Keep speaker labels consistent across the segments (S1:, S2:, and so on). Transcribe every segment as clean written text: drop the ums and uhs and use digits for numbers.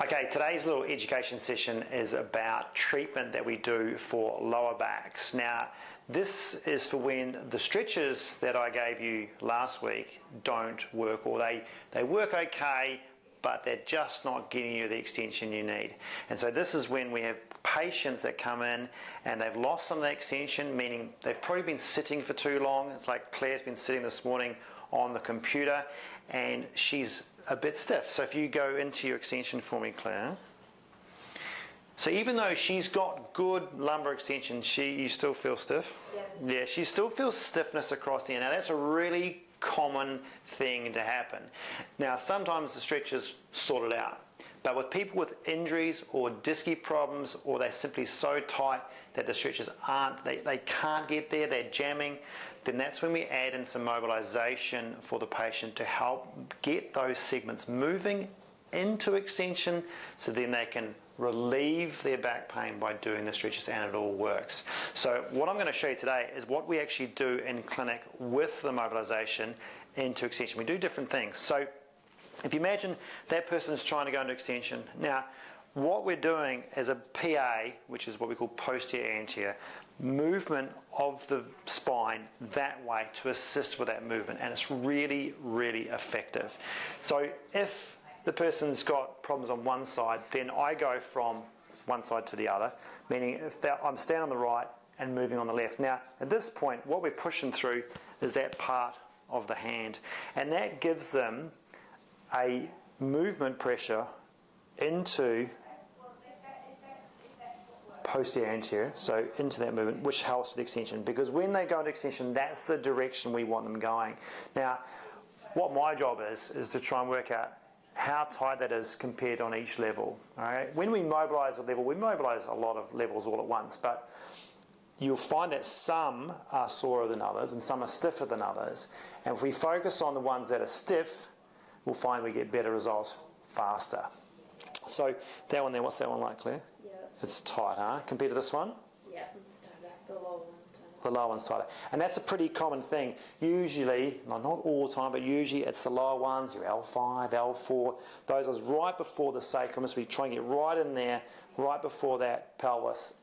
S1: Okay, today's little education session is about treatment that we do for lower backs. Now, this is for when the stretches that I gave you last week don't work, or they work okay, but they're just not getting you the extension you need. And so this is when we have patients that come in and they've lost some of the extension, meaning they've probably been sitting for too long. It's like Claire's been sitting this morning on the computer and she's a bit stiff. So if you go into your extension for me, Claire. So even though she's got good lumbar extension, you still feel stiff?
S2: Yes.
S1: Yeah, she still feels stiffness across the end. Now that's a really common thing to happen. Now sometimes the stretches sort it out, but with people with injuries or disky problems, or they're simply so tight that the stretches they can't get there, they're jamming, then that's when we add in some mobilization for the patient to help get those segments moving into extension, so then they can relieve their back pain by doing the stretches, and it all works. So what I'm going to show you today is what we actually do in clinic with the mobilization into extension. We do different things. So if you imagine that person is trying to go into extension. Now, what we're doing is a PA, which is what we call posterior anterior, movement of the spine that way to assist with that movement, and it's really, really effective. So if the person's got problems on one side, then I go from one side to the other, meaning if I'm standing on the right and moving on the left. Now, at this point, what we're pushing through is that part of the hand, and that gives them a movement pressure into posterior anterior, so into that movement, which helps with extension, because when they go into extension, that's the direction we want them going. Now, what my job is to try and work out how tight that is compared on each level. All right? When we mobilize a level, we mobilize a lot of levels all at once, but you'll find that some are sorer than others and some are stiffer than others. And if we focus on the ones that are stiff, we'll find we get better results faster. So that one there, what's that one like, Claire?
S2: Yeah.
S1: It's tight, huh? Compared to this one?
S2: Yeah, from the start back, the lower one's tighter.
S1: The lower one's tighter. And that's a pretty common thing. Usually, not all the time, but usually it's the lower ones, your L5, L4, those ones right before the sacrum. So we try and get right in there, right before that pelvis,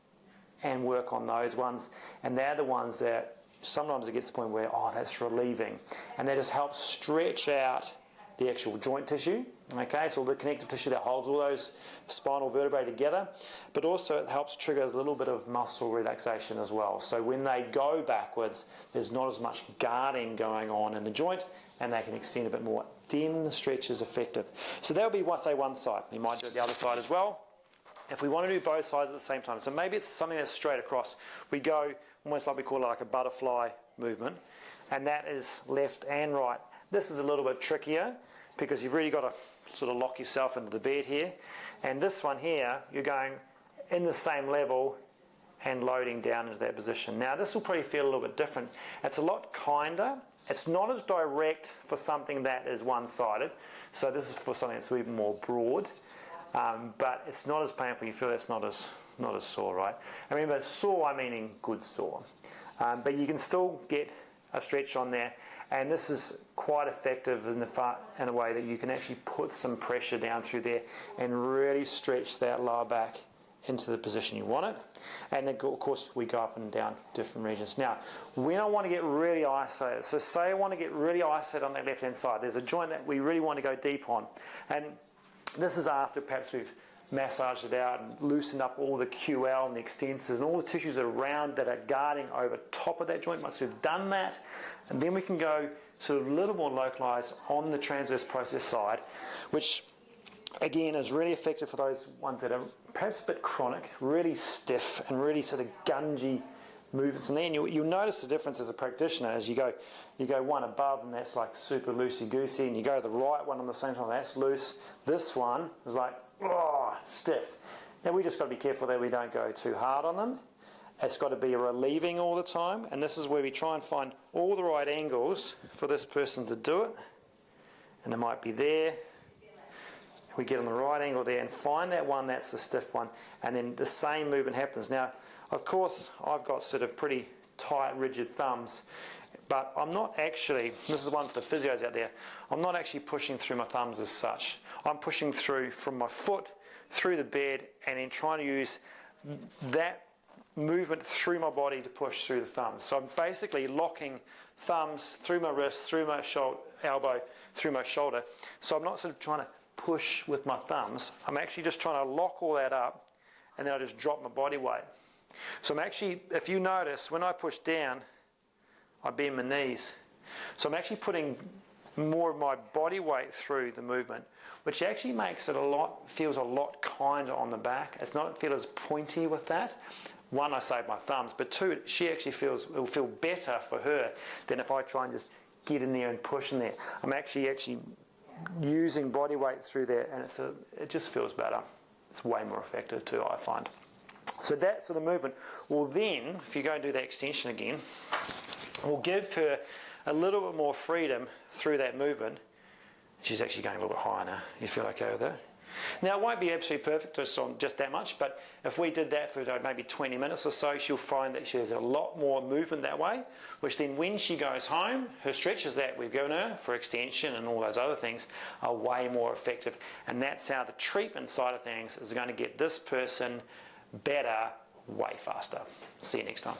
S1: and work on those ones. And they're the ones that sometimes it gets to the point where, oh, that's relieving. And that just helps stretch out the actual joint tissue. Okay, so the connective tissue that holds all those spinal vertebrae together, but also it helps trigger a little bit of muscle relaxation as well. So when they go backwards, there's not as much guarding going on in the joint, and they can extend a bit more. Then the stretch is effective. So that'll be, say, one side. We might do it the other side as well, if we want to do both sides at the same time. So maybe it's something that's straight across. We go almost like we call it like a butterfly movement, and that is left and right. This is a little bit trickier because you've really got to sort of lock yourself into the bed here. And this one here, you're going in the same level and loading down into that position. Now this will probably feel a little bit different. It's a lot kinder. It's not as direct for something that is one-sided. So this is for something that's even more broad. But it's not as painful. You feel it's not as sore, right? And remember, sore, I meaning good sore. But you can still get a stretch on there. And this is quite effective in a way that you can actually put some pressure down through there and really stretch that lower back into the position you want it. And then, of course, we go up and down different regions. Now, when I want to get really isolated, so say I want to get really isolated on that left-hand side, there's a joint that we really want to go deep on. And this is after perhaps we've massaged it out and loosened up all the QL and the extensors and all the tissues around that are guarding over top of that joint. Once we've done that, and then we can go sort of a little more localized on the transverse process side, which again is really effective for those ones that are perhaps a bit chronic, really stiff and really sort of gungy movements. And then you'll notice the difference as a practitioner as you go one above and that's like super loosey-goosey, and you go to the right one on the same time, that's loose. This one is like, oh, stiff. Now we just got to be careful that we don't go too hard on them. It's got to be relieving all the time, and this is where we try and find all the right angles for this person to do it. And it might be there. We get on the right angle there and find that one that's the stiff one, and then the same movement happens. Now, of course, I've got sort of pretty tight, rigid thumbs, but I'm not actually, this is one for the physios out there, I'm not actually pushing through my thumbs as such. I'm pushing through from my foot, through the bed, and then trying to use that movement through my body to push through the thumbs. So I'm basically locking thumbs through my wrist, through my elbow, through my shoulder. So I'm not sort of trying to push with my thumbs. I'm actually just trying to lock all that up, and then I just drop my body weight. So I'm actually, if you notice, when I push down, I bend my knees. So I'm actually putting more of my body weight through the movement, which actually makes it feels a lot kinder on the back. It's not feel as pointy with that. One, I save my thumbs, but two, she actually it'll feel better for her than if I try and just get in there and push in there. I'm actually using body weight through there, and it just feels better. It's way more effective too, I find. So that sort of movement will then, if you go and do that extension again, will give her a little bit more freedom through that movement. She's actually going a little bit higher now. You feel okay with that? Now, it won't be absolutely perfect on just that much, but if we did that for maybe 20 minutes or so, she'll find that she has a lot more movement that way, which then when she goes home, her stretches that we've given her for extension and all those other things are way more effective. And that's how the treatment side of things is going to get this person better way faster. See you next time.